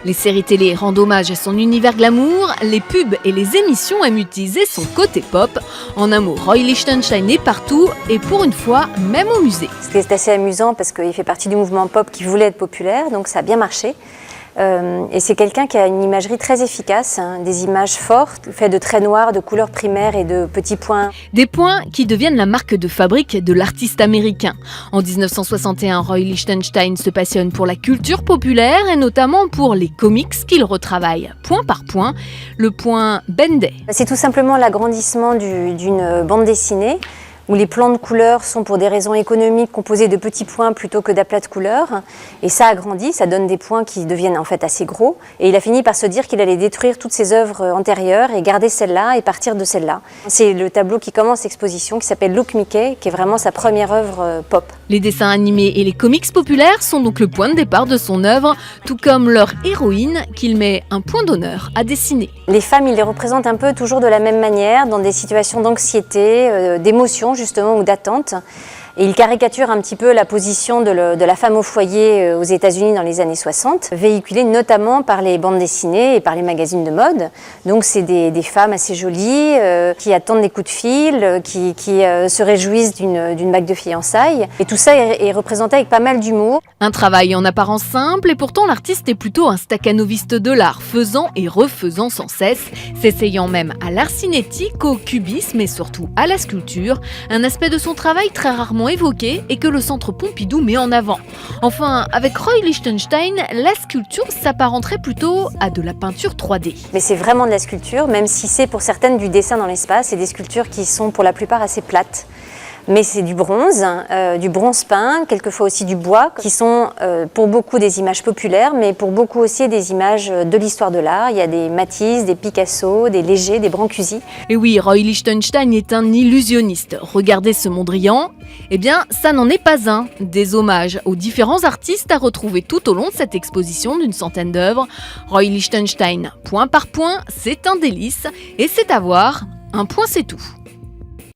Les séries télé rendent hommage à son univers glamour, les pubs et les émissions aiment utiliser son côté pop. En un mot, Roy Lichtenstein est partout et pour une fois, même au musée. C'est assez amusant parce qu'il fait partie du mouvement pop qui voulait être populaire, donc ça a bien marché. Et c'est quelqu'un qui a une imagerie très efficace, des images fortes, faites de traits noirs, de couleurs primaires et de petits points. Des points qui deviennent la marque de fabrique de l'artiste américain. En 1961, Roy Lichtenstein se passionne pour la culture populaire et notamment pour les comics qu'il retravaille point par point. Le point Benday. C'est tout simplement l'agrandissement d'une bande dessinée, où les plans de couleurs sont pour des raisons économiques composés de petits points plutôt que d'aplats de couleurs. Et ça agrandit, ça donne des points qui deviennent en fait assez gros. Et il a fini par se dire qu'il allait détruire toutes ses œuvres antérieures et garder celle-là et partir de celle-là. C'est le tableau qui commence l'exposition qui s'appelle Look Mickey, qui est vraiment sa première œuvre pop. Les dessins animés et les comics populaires sont donc le point de départ de son œuvre, tout comme leur héroïne qu'il met un point d'honneur à dessiner. Les femmes, il les représente un peu toujours de la même manière, dans des situations d'anxiété, d'émotion justement ou d'attente. Et il caricature un petit peu la position de la femme au foyer aux États-Unis dans les années 60, véhiculée notamment par les bandes dessinées et par les magazines de mode. Donc c'est des femmes assez jolies, qui attendent des coups de fil, qui se réjouissent d'une bague de fiançailles. Et tout ça est représenté avec pas mal d'humour. Un travail en apparence simple et pourtant l'artiste est plutôt un staccanoviste de l'art, faisant et refaisant sans cesse, s'essayant même à l'art cinétique, au cubisme et surtout à la sculpture, un aspect de son travail très rarement évoqué et que le Centre Pompidou met en avant. Enfin, avec Roy Lichtenstein, la sculpture s'apparenterait plutôt à de la peinture 3D. Mais c'est vraiment de la sculpture, même si c'est pour certaines du dessin dans l'espace, c'est des sculptures qui sont pour la plupart assez plates. Mais c'est du bronze peint, quelquefois aussi du bois, qui sont pour beaucoup des images populaires, mais pour beaucoup aussi des images de l'histoire de l'art. Il y a des Matisse, des Picasso, des Léger, des Brancusi. Et oui, Roy Lichtenstein est un illusionniste. Regardez ce Mondrian, eh bien, ça n'en est pas un. Des hommages aux différents artistes à retrouver tout au long de cette exposition d'une centaine d'œuvres. Roy Lichtenstein, point par point, c'est un délice. Et c'est à voir, un point c'est tout.